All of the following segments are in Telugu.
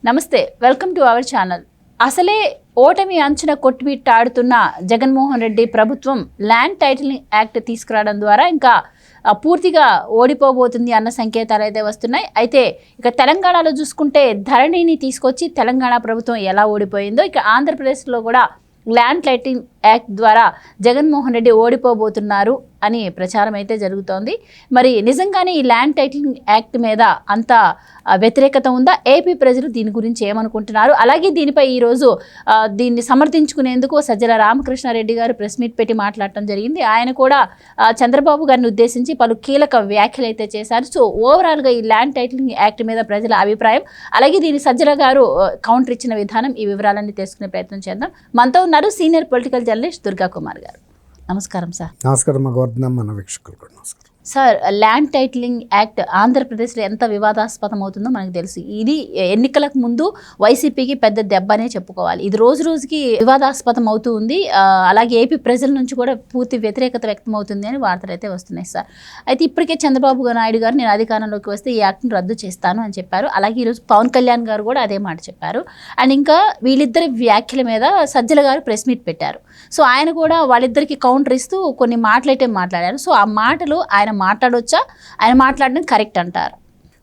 నమస్తే, వెల్కమ్ టు అవర్ ఛానల్. అసలే ఓటమి అంచున కొట్టుమిట్టాడుతున్న జగన్మోహన్ రెడ్డి ప్రభుత్వం ల్యాండ్ టైటిలింగ్ యాక్ట్ తీసుకురావడం ద్వారా ఇంకా పూర్తిగా ఓడిపోబోతుంది అన్న సంకేతాలు అయితే వస్తున్నాయి. అయితే ఇక తెలంగాణలో చూసుకుంటే ధరణిని తీసుకొచ్చి తెలంగాణ ప్రభుత్వం ఎలా ఓడిపోయిందో, ఇక ఆంధ్రప్రదేశ్లో కూడా ల్యాండ్ టైటిలింగ్ యాక్ట్ ద్వారా జగన్మోహన్ రెడ్డి ఓడిపోబోతున్నారు అని ప్రచారం అయితే జరుగుతోంది. మరి నిజంగానే ఈ ల్యాండ్ టైటిలింగ్ యాక్ట్ మీద అంత వ్యతిరేకత ఉందా? ఏపీ ప్రజలు దీని గురించి ఏమనుకుంటున్నారు? అలాగే దీనిపై ఈరోజు దీన్ని సమర్థించుకునేందుకు సజ్జల రామకృష్ణారెడ్డి గారు ప్రెస్ మీట్ పెట్టి మాట్లాడటం జరిగింది. ఆయన కూడా చంద్రబాబు గారిని ఉద్దేశించి పలు కీలక వ్యాఖ్యలు అయితే చేశారు. సో ఓవరాల్గా ఈ ల్యాండ్ టైటిలింగ్ యాక్ట్ మీద ప్రజల అభిప్రాయం, అలాగే దీని సజ్జల గారు కౌంటర్ ఇచ్చిన విధానం, ఈ వివరాలన్నీ తెలుసుకునే ప్రయత్నం చేద్దాం. మనతో ఉన్నారు senior political journalist Durga Kumar గారు. నమస్కారం సార్. నమస్కారం. మన వీక్షకులు కూడా నమస్కారం సార్. ల్యాండ్ టైటిలింగ్ యాక్ట్ ఆంధ్రప్రదేశ్లో ఎంత వివాదాస్పదం అవుతుందో మనకు తెలుసు. ఇది ఎన్నికలకు ముందు వైసీపీకి పెద్ద దెబ్బ అనే చెప్పుకోవాలి. ఇది రోజు రోజుకి వివాదాస్పదం అవుతూ ఉంది. అలాగే ఏపీ ప్రజల నుంచి కూడా పూర్తి వ్యతిరేకత వ్యక్తం అవుతుంది అని వార్తలు అయితే వస్తున్నాయి సార్. అయితే ఇప్పటికే చంద్రబాబు నాయుడు గారు నేను అధికారంలోకి వస్తే ఈ యాక్ట్ను రద్దు చేస్తాను అని చెప్పారు. అలాగే ఈరోజు పవన్ కళ్యాణ్ గారు కూడా అదే మాట చెప్పారు. అండ్ ఇంకా వీళ్ళిద్దరి వ్యాఖ్యల మీద సజ్జల గారు ప్రెస్ మీట్ పెట్టారు. సో ఆయన కూడా వాళ్ళిద్దరికి కౌంటర్ ఇస్తూ కొన్ని మాటలు అయితే మాట్లాడారు. సో ఆ మాటలు ఆయన మాట్లాడొచ్చా? ఆయన మాట్లాడడం కరెక్ట్ అంటారు?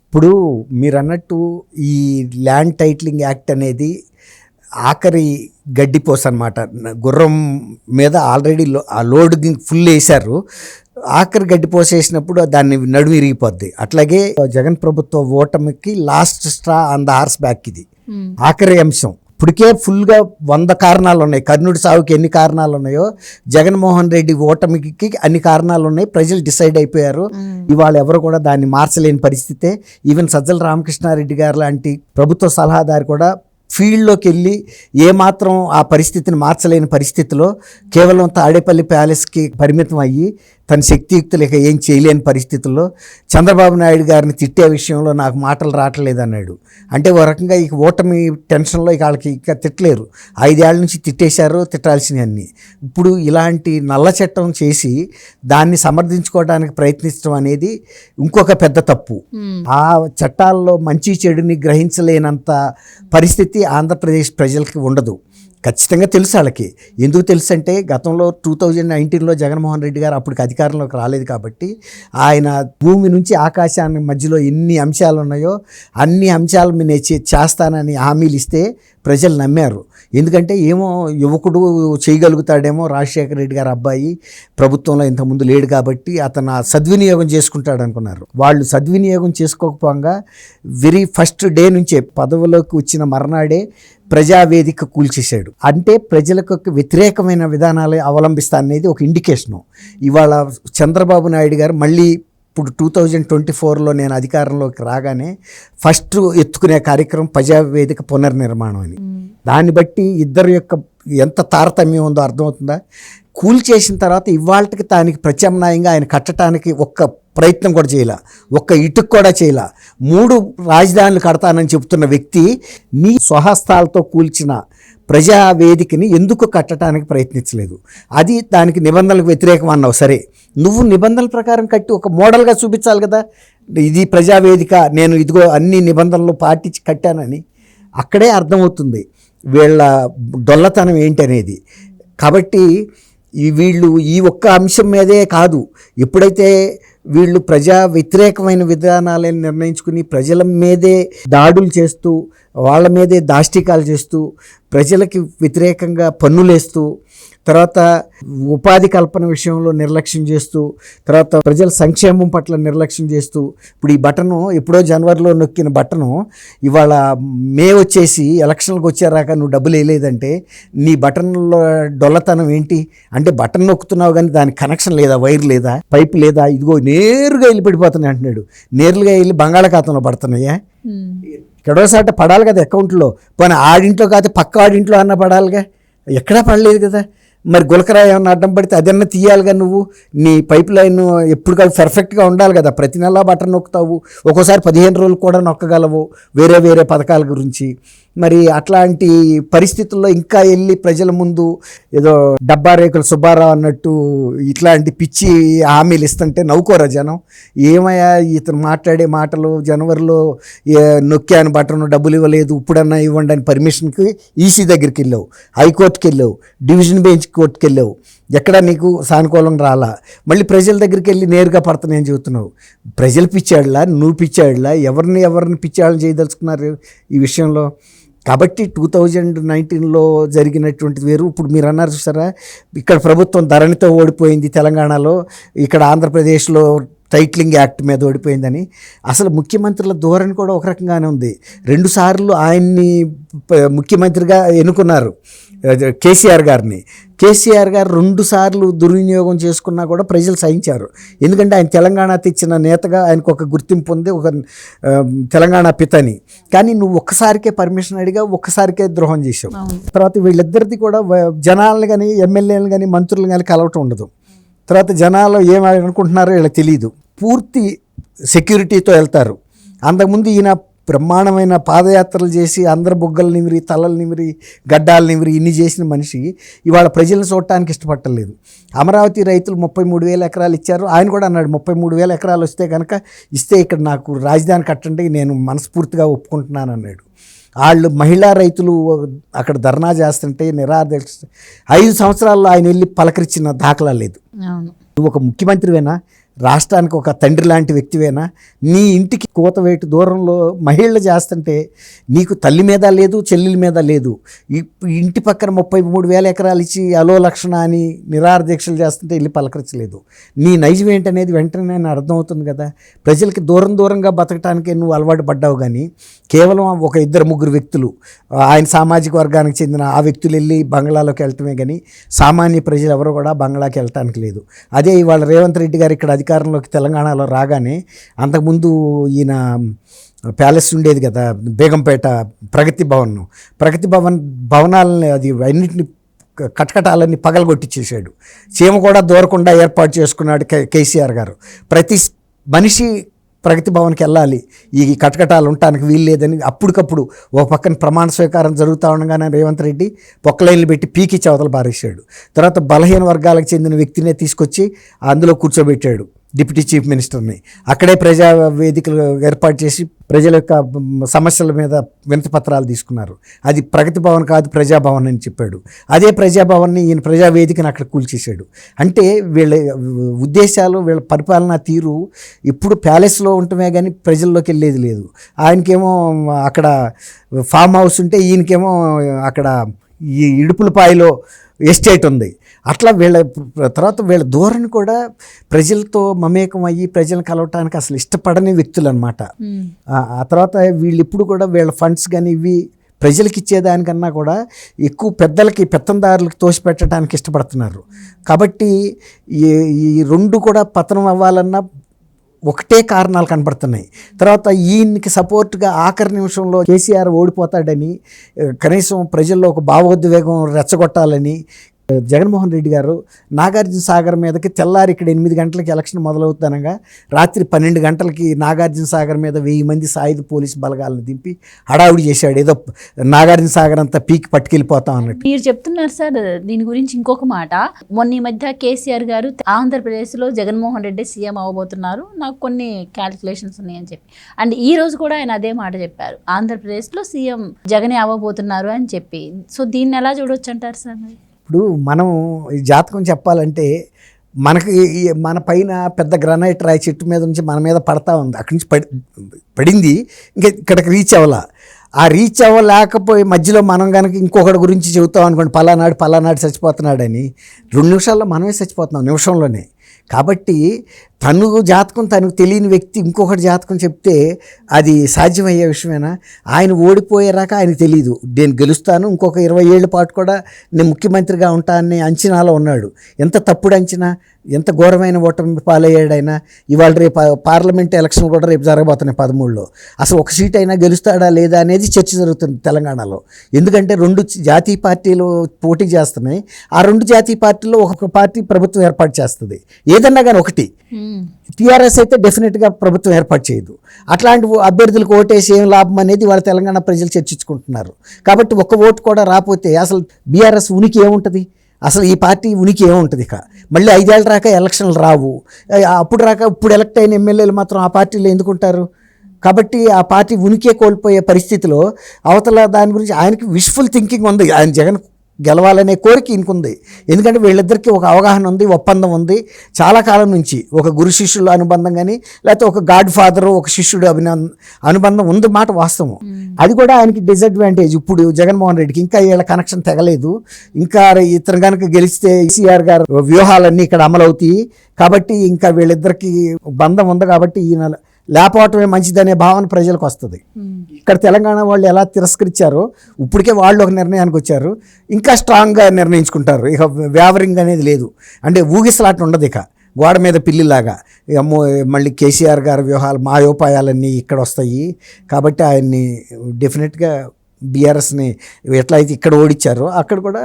ఇప్పుడు మీరు అన్నట్టు ఈ ల్యాండ్ టైటిలింగ్ యాక్ట్ అనేది ఆఖరి గడ్డిపోస అనమాట. గుర్రం మీద ఆల్రెడీ ఆ లోడ్ ఫుల్ వేశారు. ఆఖరి గడ్డిపోసేసినప్పుడు దాన్ని నడుము ఇరిగిపోద్ది. అట్లాగే జగన్ ప్రభుత్వ ఓటమికి last straw on the horse back ఇది ఆఖరి అంశం. ఇప్పటికే ఫుల్గా 100 కారణాలు ఉన్నాయి. కర్ణుడి సావుకి ఎన్ని కారణాలు ఉన్నాయో జగన్మోహన్ రెడ్డి ఓటమికి అన్ని కారణాలు ఉన్నాయి. ప్రజలు డిసైడ్ అయిపోయారు. ఇవాళ ఎవరు కూడా దాన్ని మార్చలేని పరిస్థితే. ఈవెన్ సజ్జల రామకృష్ణారెడ్డి గారు లాంటి ప్రభుత్వ సలహాదారు కూడా ఫీల్డ్లోకి వెళ్ళి ఏమాత్రం ఆ పరిస్థితిని మార్చలేని పరిస్థితిలో కేవలం తాడేపల్లి ప్యాలెస్కి పరిమితం అయ్యి తన శక్తియుక్తులు ఇక ఏం చేయలేని పరిస్థితుల్లో చంద్రబాబు నాయుడు గారిని తిట్టే విషయంలో నాకు మాటలు రావట్లేదు అన్నాడు. అంటే ఓ రకంగా ఇక ఓటమి టెన్షన్లో ఇక వాళ్ళకి ఇక తిట్టలేరు. 5 ఏళ్ల నుంచి తిట్టేశారు, తిట్టాల్సినవన్నీ. ఇప్పుడు ఇలాంటి నల్ల చట్టం చేసి దాన్ని సమర్థించుకోవడానికి ప్రయత్నించడం అనేది ఇంకొక పెద్ద తప్పు. ఆ చట్టాల్లో మంచి చెడుని గ్రహించలేనంత పరిస్థితి ఆంధ్రప్రదేశ్ ప్రజలకి ఉండదు. ఖచ్చితంగా తెలుసు వాళ్ళకి. ఎందుకు తెలుసు అంటే గతంలో 2019లో జగన్మోహన్ రెడ్డి గారు అప్పటికి అధికారంలోకి రాలేదు కాబట్టి ఆయన భూమి నుంచి ఆకాశానికి మధ్యలో ఎన్ని అంశాలు ఉన్నాయో అన్ని అంశాలు నేను చేస్తానని హామీలు ఇస్తే ప్రజలు నమ్మారు. ఎందుకంటే ఏమో యువకుడు చేయగలుగుతాడేమో, రాజశేఖర రెడ్డి గారు అబ్బాయి ప్రభుత్వంలో ఇంతకుముందు లేడు కాబట్టి అతను సద్వినియోగం చేసుకుంటాడు అనుకున్నారు. వాళ్ళు సద్వినియోగం చేసుకోకపోగా వెరీ ఫస్ట్ డే నుంచే పదవిలోకి వచ్చిన మర్నాడే ప్రజావేదిక కూల్చేశాడు. అంటే ప్రజలకు వ్యతిరేకమైన విధానాలు అవలంబిస్తా అనేది ఒక ఇండికేషను. ఇవాళ చంద్రబాబు నాయుడు గారు మళ్ళీ ఇప్పుడు 2024లో నేను అధికారంలోకి రాగానే ఫస్ట్ ఎత్తుకునే కార్యక్రమం ప్రజావేదిక పునర్నిర్మాణం అని. దాన్ని బట్టి ఇద్దరు యొక్క ఎంత తారతమ్యం ఉందో అర్థమవుతుందా? కూల్చేసిన తర్వాత ఇవాళకి దానికి ప్రత్యామ్నాయంగా ఆయన కట్టడానికి ఒక్క ప్రయత్నం కూడా చేయాల, ఒక్క ఇటుకు కూడా చేయాల. 3 రాజధానులు కడతానని చెప్తున్న వ్యక్తి నీ స్వహస్తాలతో కూల్చిన ప్రజావేదికని ఎందుకు కట్టడానికి ప్రయత్నించలేదు? అది దానికి నిబంధనలకు వ్యతిరేకం అన్నావు. సరే, నువ్వు నిబంధనల ప్రకారం కట్టి ఒక మోడల్గా చూపించాలి కదా. ఇది ప్రజావేదిక, నేను ఇదిగో అన్ని నిబంధనలు పాటించి కట్టానని. అక్కడే అర్థమవుతుంది వీళ్ళ డొల్లతనం ఏంటి అనేది. కాబట్టి వీళ్ళు ఈ ఒక్క అంశం మీదే కాదు, ఎప్పుడైతే వీళ్ళు ప్రజా వ్యతిరేకమైన విధానాలను నిర్ణయించుకుని ప్రజల మీదే దాడులు చేస్తూ, వాళ్ళ మీదే దాష్టికాలు చేస్తూ, ప్రజలకి వ్యతిరేకంగా పన్నులేస్తూ, తర్వాత ఉపాధి కల్పన విషయంలో నిర్లక్ష్యం చేస్తూ, తర్వాత ప్రజల సంక్షేమం పట్ల నిర్లక్ష్యం చేస్తూ, ఇప్పుడు ఈ బటను ఎప్పుడో జనవరిలో నొక్కిన బటను ఇవాళ మే వచ్చేసి ఎలక్షన్లకు వచ్చారాక నువ్వు డబ్బులు వేయలేదంటే నీ బటన్లో డొల్లతనం ఏంటి? అంటే బటన్ నొక్కుతున్నావు కానీ దానికి కనెక్షన్ లేదా, వైర్ లేదా, పైప్ లేదా, ఇదిగో నేరుగా వెళ్ళి పడిపోతున్నాయి అంటున్నాడు. నేరుగా వెళ్ళి బంగాళాఖాతంలో పడుతున్నాయా? ఎక్కడోసాట పడాలి కదా అకౌంట్లో. పోనీ ఆడింట్లో కాదు పక్క ఆడింట్లో అన్న పడాలిగా. ఎక్కడా పడలేదు కదా. మరి గులకరాయి ఏమన్నా అడ్డం పడితే అదన్నా తీయాలిగా నువ్వు. నీ పైప్ లైన్ ఎప్పుడు కాదు పర్ఫెక్ట్గా ఉండాలి కదా. ప్రతి నెల బటన్ నొక్కుతావు, ఒక్కోసారి 15 రోజులు కూడా నొక్కగలవు వేరే వేరే పథకాల గురించి. మరి అట్లాంటి పరిస్థితుల్లో ఇంకా వెళ్ళి ప్రజల ముందు ఏదో డబ్బా రేకుల సుబ్బారావు అన్నట్టు ఇట్లాంటి పిచ్చి హామీలు ఇస్తుంటే నవ్వుకోరా జనం. ఏమయ్యా ఇతను మాట్లాడే మాటలు, జనవరిలో నొక్కాను బటన్ డబ్బులు ఇవ్వలేదు ఇప్పుడన్నా ఇవ్వండి అని పర్మిషన్కి ఈసీ దగ్గరికి వెళ్ళావు, హైకోర్టుకి వెళ్ళావు, డివిజన్ బెంచ్ కోర్టుకి వెళ్ళావు, ఎక్కడ నీకు సానుకూలం రాలా. మళ్ళీ ప్రజల దగ్గరికి వెళ్ళి నేరుగా పడుతున్నాయని చెబుతున్నావు. ప్రజలు పిచ్చాడులా, నువ్వు పిచ్చాడులా, ఎవరిని పిచ్చాడని చేయదలుచుకున్నారు ఈ విషయంలో? కాబట్టి 2019లో జరిగినటువంటిది వేరు. ఇప్పుడు మీరు అన్నారు చూసారా, ఇక్కడ ప్రభుత్వం ధరణితో ఓడిపోయింది తెలంగాణలో, ఇక్కడ ఆంధ్రప్రదేశ్లో టైటిలింగ్ యాక్ట్ మీద ఓడిపోయిందని. అసలు ముఖ్యమంత్రుల ధోరణి కూడా ఒక రకంగానే ఉంది. 2 సార్లు ఆయన్ని ముఖ్యమంత్రిగా ఎన్నుకున్నారు కేసీఆర్ గారిని. కేసీఆర్ గారు 2 సార్లు దుర్వినియోగం చేసుకున్నా కూడా ప్రజలు సహించారు. ఎందుకంటే ఆయన తెలంగాణ తెచ్చిన నేతగా ఆయనకు ఒక గుర్తింపు ఉంది, ఒక తెలంగాణ పితని. కానీ నువ్వు ఒక్కసారికే పర్మిషన్ అడిగా, ఒక్కసారికే ద్రోహం చేసావు. తర్వాత వీళ్ళిద్దరిది కూడా జనాలను కానీ, ఎమ్మెల్యేలను కానీ, మంత్రులు కానీ కలవటం ఉండదు. తర్వాత జనాలు ఏమనుకుంటున్నారో వీళ్ళకి తెలియదు. పూర్తి సెక్యూరిటీతో వెళ్తారు. అంతకుముందు ఈయన బ్రహ్మాండమైన పాదయాత్రలు చేసి అందరు బొగ్గలు నిమిరి, తలలు నిమిరి, గడ్డాలు నిమిరి ఇన్ని చేసిన మనిషి ఇవాళ ప్రజలను చూడటానికి ఇష్టపడలేదు. అమరావతి రైతులు 33,000 ఎకరాలు ఇచ్చారు. ఆయన కూడా అన్నాడు 33,000 ఎకరాలు వస్తే కనుక ఇస్తే ఇక్కడ నాకు రాజధాని కట్టండి, నేను మనస్ఫూర్తిగా ఒప్పుకుంటున్నాను అన్నాడు. వాళ్ళు మహిళా రైతులు అక్కడ ధర్నా చేస్తుంటే నిరాదీక్ష 5 సంవత్సరాల్లో ఆయన వెళ్ళి పలకరించిన దాఖలా లేదు. నువ్వు ఒక ముఖ్యమంత్రివేనా? రాష్ట్రానికి ఒక తండ్రి లాంటి వ్యక్తివేనా? నీ ఇంటికి కోతవేటు దూరంలో మహిళలు చేస్తుంటే నీకు తల్లి మీద లేదు, చెల్లెల మీద లేదు. ఇంటి పక్కన 33,000 ఎకరాలు ఇచ్చి అలో లక్షణ అని నిరాదీక్షలు చేస్తుంటే వెళ్ళి పలకరించలేదు. నీ నైజం ఏంటనేది వెంటనే అర్థమవుతుంది కదా. ప్రజలకి దూరంగా బతకటానికే నువ్వు అలవాటు పడ్డావు. కానీ కేవలం ఒక 2-3 వ్యక్తులు, ఆయన సామాజిక వర్గానికి చెందిన ఆ వ్యక్తులు వెళ్ళి బంగ్లాలోకి వెళ్ళటమే కానీ సామాన్య ప్రజలు ఎవరు కూడా బంగ్లాకి వెళ్ళటానికి లేదు. అదే ఇవాళ రేవంత్ రెడ్డి గారు ఇక్కడ అధికారంలోకి తెలంగాణలో రాగానే, అంతకుముందు ఈయన ప్యాలెస్ ఉండేది కదా బేగంపేట ప్రగతి భవనాలని అది అన్నింటిని కటకటాలన్నీ పగలగొట్టించేసాడు. చీమ కూడా దూరకుండా ఏర్పాటు చేసుకున్నాడు కేసీఆర్ గారు. ప్రతి మనిషి ప్రగతి భవన్కి వెళ్ళాలి, ఈ కటకటాలు ఉండటానికి వీలు లేదని అప్పటికప్పుడు ఒక పక్కన ప్రమాణ స్వీకారం జరుగుతూ ఉండగానే రేవంత్ రెడ్డి పొక్కలైన్లు పెట్టి పీకి చవతలు పారేశాడు. తర్వాత బలహీన వర్గాలకు చెందిన వ్యక్తినే తీసుకొచ్చి అందులో కూర్చోబెట్టాడు, డిప్యూటీ చీఫ్ మినిస్టర్ని. అక్కడే ప్రజా వేదికలు ఏర్పాటు చేసి ప్రజల యొక్క సమస్యల మీద వినతిపత్రాలు తీసుకున్నారు. అది ప్రగతి భవన్ కాదు, ప్రజాభవన్ అని చెప్పాడు. అదే ప్రజాభవన్ని ఈయన ప్రజావేదికను అక్కడ కూల్చేశాడు. అంటే వీళ్ళ ఉద్దేశాలు, వీళ్ళ పరిపాలనా తీరు ఇప్పుడు ప్యాలెస్లో ఉండటమే కానీ ప్రజల్లోకి వెళ్ళేది లేదు. ఆయనకేమో అక్కడ ఫామ్ హౌస్ ఉంటే ఈయనకేమో అక్కడ ఈ ఇడుపులపాయలో ఎస్టేట్ ఉంది. అట్లా వీళ్ళ ధోరణి కూడా ప్రజలతో మమేకం అయ్యి ప్రజలను కలవటానికి అసలు ఇష్టపడని వ్యక్తులు అనమాట. ఆ తర్వాత వీళ్ళు ఇప్పుడు కూడా వీళ్ళ ఫండ్స్ కానీ ఇవి ప్రజలకి ఇచ్చేదానికన్నా కూడా ఎక్కువ పెద్దలకి, పెత్తందారులకి తోసిపెట్టడానికి ఇష్టపడుతున్నారు. కాబట్టి ఈ 2 కూడా పతనం అవ్వాలన్నా ఒకటే కారణాలు కనపడుతున్నాయి. తర్వాత ఈయనకి సపోర్ట్గా ఆఖరి నిమిషంలో కేసీఆర్ ఓడిపోతాడని కనీసం ప్రజల్లో ఒక భావోద్వేగం రెచ్చగొట్టాలని జగన్మోహన్ రెడ్డి గారు నాగార్జున సాగర్ మీదకి తెల్లారి ఇక్కడ 8 గంటలకి ఎలక్షన్ మొదలవుతానగా రాత్రి 12 గంటలకి నాగార్జున సాగర్ మీద 1000 మంది సాయుధ పోలీసు బలగాలను దింపి హడావుడి చేశాడు. ఏదో నాగార్జున సాగర్ అంతా పీకి పట్టుకెళ్ళిపోతాం అన్నట్టు. మీరు చెప్తున్నారు సార్. దీని గురించి ఇంకొక మాట, మొన్న ఈ మధ్య కేసీఆర్ గారు ఆంధ్రప్రదేశ్లో జగన్మోహన్ రెడ్డి సీఎం అవ్వబోతున్నారు, నాకు కొన్ని క్యాలిక్యులేషన్స్ ఉన్నాయని చెప్పి, అండ్ ఈ రోజు కూడా ఆయన అదే మాట చెప్పారు, ఆంధ్రప్రదేశ్లో సీఎం జగనే అవ్వబోతున్నారు అని చెప్పి. సో దీన్ని ఎలా చూడొచ్చు అంటారు సార్? మరి ఇప్పుడు మనం ఈ జాతకం చెప్పాలంటే మనకి మన పైన పెద్ద గ్రానైట్ రాయి చెట్టు మీద నుంచి మన మీద పడతా ఉంది. అక్కడి నుంచి పడింది, ఇంకా ఇక్కడికి రీచ్ అవ్వాలా. ఆ రీచ్ అవ్వలేకపోయి మధ్యలో మనం కనుక ఇంకొకటి గురించి చెబుతాం అనుకోండి, పలానాడు చచ్చిపోతున్నాడని, 2 నిమిషాల్లో మనమే చచ్చిపోతున్నాం, నిమిషంలోనే. కాబట్టి తను జాతకం తనకు తెలియని వ్యక్తి ఇంకొకటి జాతకం చెప్తే అది సాధ్యమయ్యే విషయమేనా? ఆయన ఓడిపోయేరాక ఆయనకు తెలియదు, నేను గెలుస్తాను, ఇంకొక 20 ఏళ్ళ పాటు కూడా నేను ముఖ్యమంత్రిగా ఉంటానని అంచనాలో ఉన్నాడు. ఎంత తప్పుడు అంచనా, ఎంత ఘోరమైన ఓటమి పాలయ్యాడు ఆయన. ఇవాళ రేపు పార్లమెంట్ ఎలక్షన్ కూడా రేపు జరగబోతున్నాయి 13లో. అసలు ఒక సీట్ అయినా గెలుస్తాడా లేదా అనేది చర్చ జరుగుతుంది తెలంగాణలో. ఎందుకంటే 2 జాతీయ పార్టీలు పోటీ చేస్తున్నాయి. ఆ 2 జాతీయ పార్టీల్లో ఒక్కొక్క పార్టీ ప్రభుత్వం ఏర్పాటు చేస్తుంది, ఏదన్నా కానీ ఒకటి. టీఆర్ఎస్ అయితే డెఫినెట్గా ప్రభుత్వం ఏర్పాటు చేయదు. అట్లాంటి అభ్యర్థులకు ఓటేసి ఏం లాభం అనేది వాళ్ళ తెలంగాణ ప్రజలు చర్చించుకుంటున్నారు. కాబట్టి ఒక్క ఓటు కూడా రాకపోతే అసలు బీఆర్ఎస్ ఉనికి ఏముంటుంది? అసలు ఈ పార్టీ ఉనికి ఏముంటుంది? ఇక మళ్ళీ 5 ఏళ్ళ రాక ఎలక్షన్లు రావు. అప్పుడు రాక ఇప్పుడు ఎలక్ట్ అయిన ఎమ్మెల్యేలు మాత్రం ఆ పార్టీలో ఎందుకుంటారు? కాబట్టి ఆ పార్టీ ఉనికే కోల్పోయే పరిస్థితిలో అవతల దాని గురించి ఆయనకి విష్ఫుల్ థింకింగ్ ఉంది. ఆయన జగన్ గెలవాలనే కోరిక ఇంకుంది. ఎందుకంటే వీళ్ళిద్దరికీ ఒక అవగాహన ఉంది, ఒప్పందం ఉంది. చాలా కాలం నుంచి ఒక గురు శిష్యుల అనుబంధం కానీ, లేకపోతే ఒక గాడ్ ఫాదర్ ఒక శిష్యుడు అనుబంధం ఉంది, మాట వాస్తవం. అది కూడా ఆయనకి డిసడ్వాంటేజ్. ఇప్పుడు జగన్మోహన్ రెడ్డికి ఇంకా వీళ్ళ కనెక్షన్ తెగలేదు. ఇంకా ఇతను కనుక గెలిస్తే కేసీఆర్ గారు వ్యూహాలన్నీ ఇక్కడ అమలవుతాయి. కాబట్టి ఇంకా వీళ్ళిద్దరికి బంధం ఉంది. కాబట్టి ఈయన లేకపోవటమే మంచిదనే భావన ప్రజలకు వస్తుంది. ఇక్కడ తెలంగాణ వాళ్ళు ఎలా తిరస్కరించారో ఇప్పటికే వాళ్ళు ఒక నిర్ణయానికి వచ్చారు. ఇంకా స్ట్రాంగ్గా నిర్ణయించుకుంటారు. ఇక వ్యావరింగ్ అనేది లేదు, అంటే ఊగిసలాట ఉండదు. ఇక గోడ మీద పిల్లిలాగా అమ్మో మళ్ళీ కేసీఆర్ గారి వ్యూహాలు మాయోపాయాలన్నీ ఇక్కడ వస్తాయి. కాబట్టి ఆయన్ని డెఫినెట్గా బీఆర్ఎస్ని ఎట్లయితే ఇక్కడ ఓడించారో అక్కడ కూడా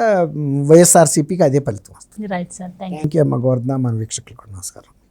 వైఎస్ఆర్సీపీకి అదే ఫలితం వస్తుంది. రైట్ సార్, థ్యాంక్ యూ అమ్మ గోవర్ధన. మన వీక్షకులకు నమస్కారం.